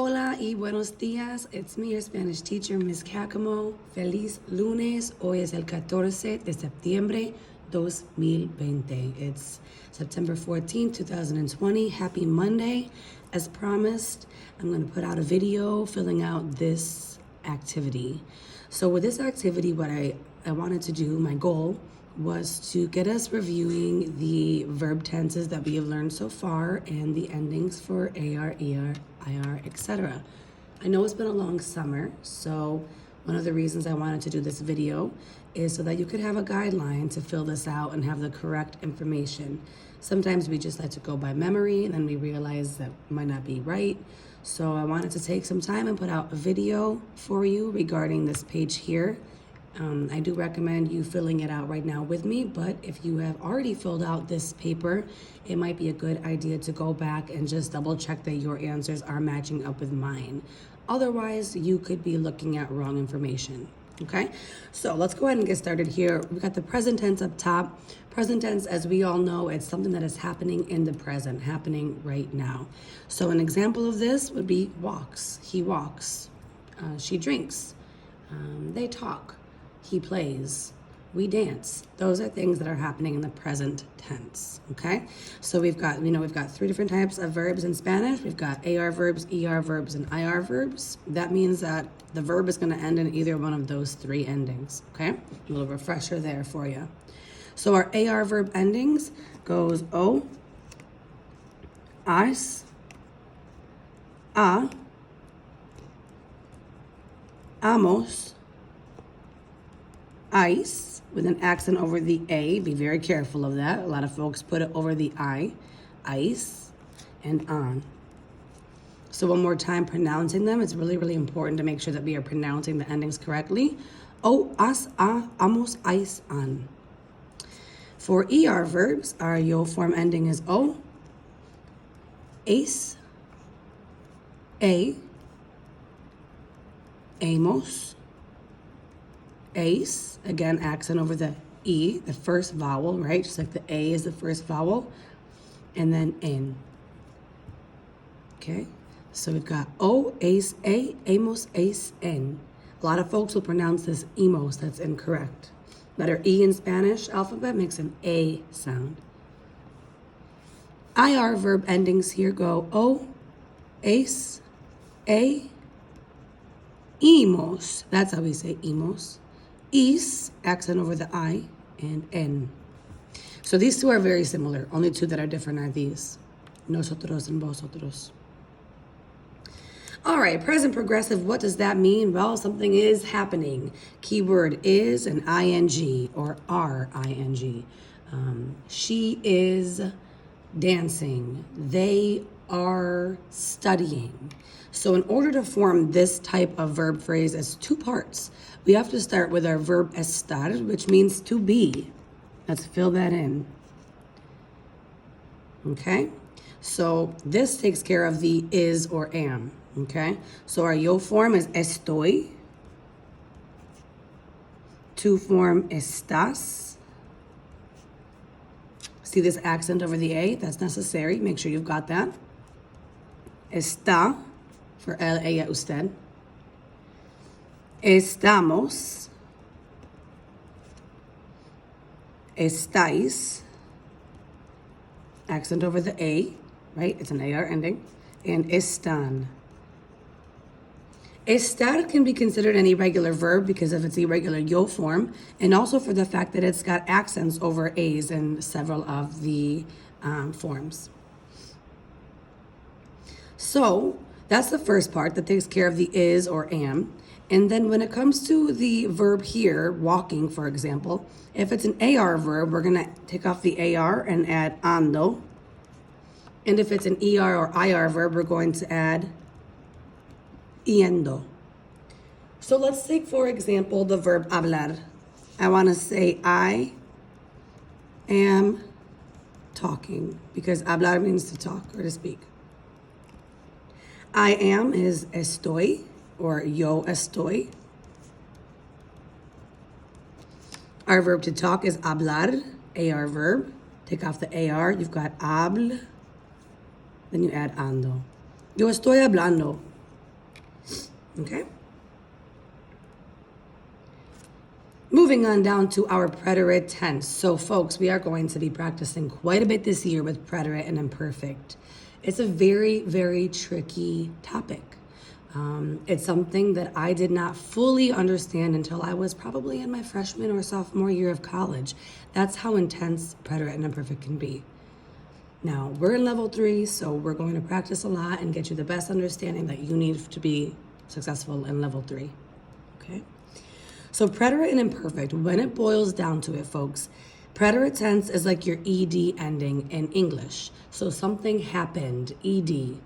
Hola y buenos días. It's me, your Spanish teacher, Miss Cacamo. Feliz lunes. Hoy es el 14 de septiembre 2020. It's September 14, 2020. Happy Monday. As promised, I'm going to put out a video filling out this activity. So with this activity, what I wanted to do, my goal was to get us reviewing the verb tenses that we have learned so far and the endings for AR, ER, IR, etc. I know it's been a long summer, so one of the reasons I wanted to do this video is so that you could have a guideline to fill this out and have the correct information. Sometimes we just like to go by memory and then we realize that might not be right. So I wanted to take some time and put out a video for you regarding this page here. I do recommend you filling it out right now with me, but if you have already filled out this paper, it might be a good idea to go back and just double check that your answers are matching up with mine. Otherwise, you could be looking at wrong information. Okay, so let's go ahead and get started here. We've got the present tense up top. Present tense, as we all know, it's something that is happening in the present, happening right now. So an example of this would be walks. He walks. She drinks. They talk. He plays. We dance. Those are things that are happening in the present tense, okay? So we've got three different types of verbs in Spanish. We've got AR verbs, ER verbs, and IR verbs. That means that the verb is going to end in either one of those three endings, okay? A little refresher there for you. So our AR verb endings goes O, as, a, amos, ice, with an accent over the A. Be very careful of that. A lot of folks put it over the I. Ice and on. So one more time, pronouncing them. It's really, really important to make sure that we are pronouncing the endings correctly. O, as, a, amos, ice, on. For ER verbs, our yo form ending is O, ace, a, amos, ace, again, accent over the E, the first vowel, right? Just like the A is the first vowel, and then N. Okay, so we've got O, ace, A, amos, ace, N. A lot of folks will pronounce this emos. That's incorrect. Letter E in Spanish alphabet makes an A sound. IR verb endings here go O, ace, A, emos. That's how we say emos. Is, accent over the I, and N. So these two are very similar. Only two that are different are these. Nosotros and vosotros. All right, present progressive, what does that mean? Well, something is happening. Keyword is an ing or ring. She is dancing. They are studying. So in order to form this type of verb phrase as two parts, we have to start with our verb estar, which means to be. Let's fill that in. Okay? So this takes care of the is or am. Okay? So our yo form is estoy. To form estás. See this accent over the A? That's necessary. Make sure you've got that. Está, for él, ella, usted. Estamos. Estáis. Accent over the A, right? It's an AR ending. And están. Estar can be considered an irregular verb because of its irregular yo form, and also for the fact that it's got accents over A's in several of the forms. So that's the first part that takes care of the is or am. And then when it comes to the verb here, walking, for example, if it's an AR verb, we're going to take off the AR and add ando. And if it's an ER or IR verb, we're going to add yendo. So let's take, for example, the verb hablar. I want to say I am talking because hablar means to talk or to speak. I am is estoy or yo estoy. Our verb to talk is hablar, AR verb. Take off the AR, you've got habl, then you add ando. Yo estoy hablando. Okay? Moving on down to our preterite tense. So, folks, we are going to be practicing quite a bit this year with preterite and imperfect. It's a very, very tricky topic. It's something that I did not fully understand until I was probably in my freshman or sophomore year of college. That's how intense preterite and imperfect can be. Now, we're in level 3, so we're going to practice a lot and get you the best understanding that you need to be successful in level 3. Okay? So preterite and imperfect, when it boils down to it, folks, preterite tense is like your ed ending in English. So something happened, ed,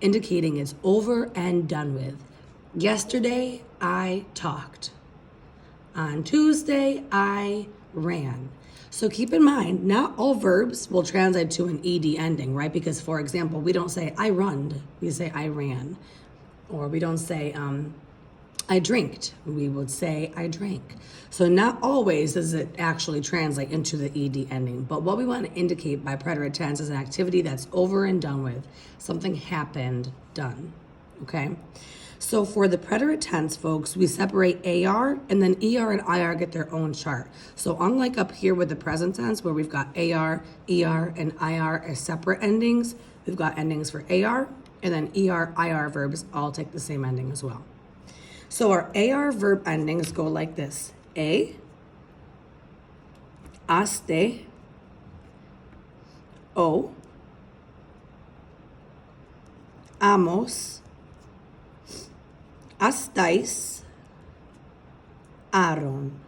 indicating it's over and done with. Yesterday, I talked. On Tuesday, I ran. So keep in mind, not all verbs will translate to an ed ending, right? Because, for example, we don't say I runned, we say I ran. Or we don't say I drinked, we would say I drank. So not always does it actually translate into the ed ending, but what we want to indicate by preterite tense is an activity that's over and done with. Something happened, done, okay? So for the preterite tense, folks, we separate AR, and then ER and IR get their own chart. So unlike up here with the present tense, where we've got AR, ER, and IR as separate endings, we've got endings for AR, and then ER, IR verbs all take the same ending as well. So our AR verb endings go like this. Aste, o, amos, astais, aron.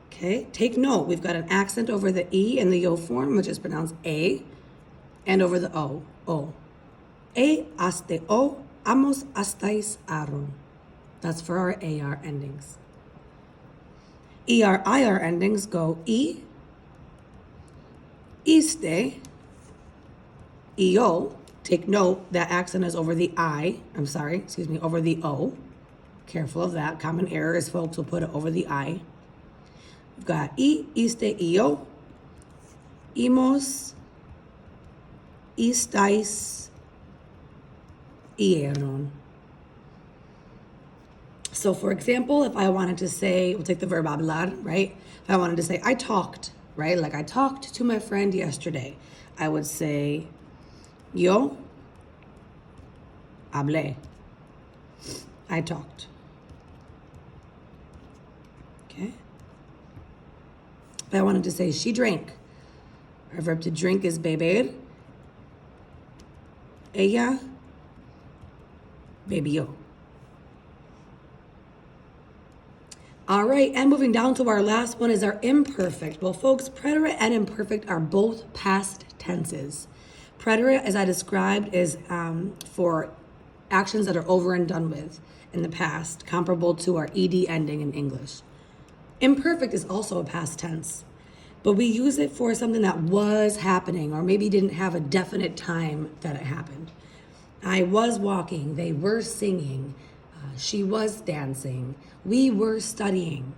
Okay, take note, we've got an accent over the E in the yo form, which is pronounced A, and over the O, O. Aste, o, amos, astais, aron. That's for our AR endings. ER, IR endings go E, iste, EO. Take note, that accent is over the over the O. Careful of that. Common error is folks will put it over the I. We've got iste, EO, imos, istais, ieron. So for example, if I wanted to say, we'll take the verb hablar, right? If I wanted to say, I talked, right? Like I talked to my friend yesterday. I would say, yo hablé. I talked. Okay? If I wanted to say, she drank. Our verb to drink is beber. Ella bebió. All right, and moving down to our last one is our imperfect. Well, folks, preterite and imperfect are both past tenses. Preterite, as I described, is for actions that are over and done with in the past, comparable to our ed ending in English. Imperfect is also a past tense, but we use it for something that was happening or maybe didn't have a definite time that it happened. I was walking, they were singing, she was dancing, we were studying.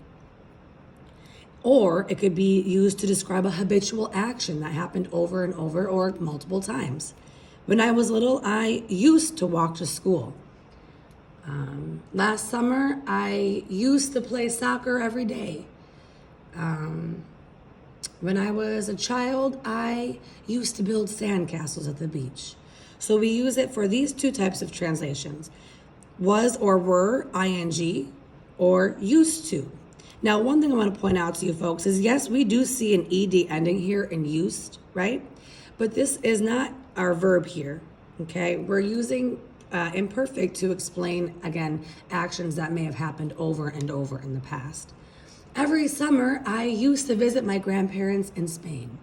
Or it could be used to describe a habitual action that happened over and over or multiple times. When I was little, I used to walk to school. Last summer, I used to play soccer every day. When I was a child, I used to build sandcastles at the beach. So we use it for these two types of translations. Was or were, ing, or used to. Now, one thing I want to point out to you folks is, yes, we do see an ed ending here in used, right? But this is not our verb here, okay? We're using imperfect to explain, again, actions that may have happened over and over in the past. Every summer, I used to visit my grandparents in Spain.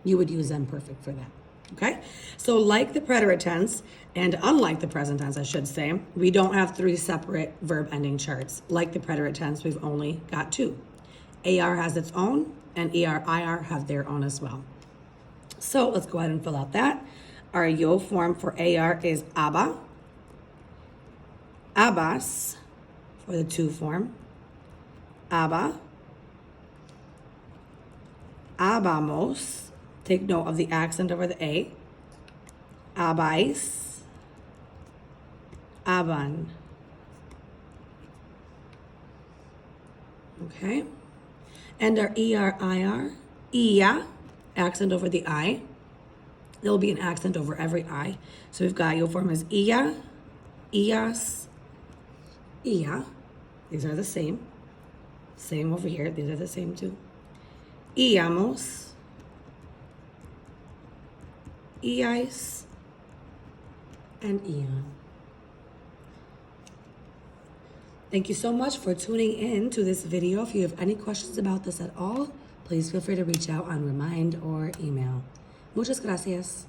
You would use imperfect for that, okay? So like the preterite tense, and unlike the present tense, I should say, we don't have 3 separate verb ending charts. Like the preterite tense, we've only got 2. AR has its own, and ER, IR have their own as well. So let's go ahead and fill out that. Our yo form for AR is aba, abas for the to form, aba, abamos, take note of the accent over the A, abais, Aban. Okay? And our ER, Ia, accent over the I. There will be an accent over every I. So we've got your form as Ia, Ias, Ia. These are the same. Same over here. These are the same too. Iamos, Iais, and Ian. Thank you so much for tuning in to this video. If you have any questions about this at all, please feel free to reach out on Remind or email. Muchas gracias.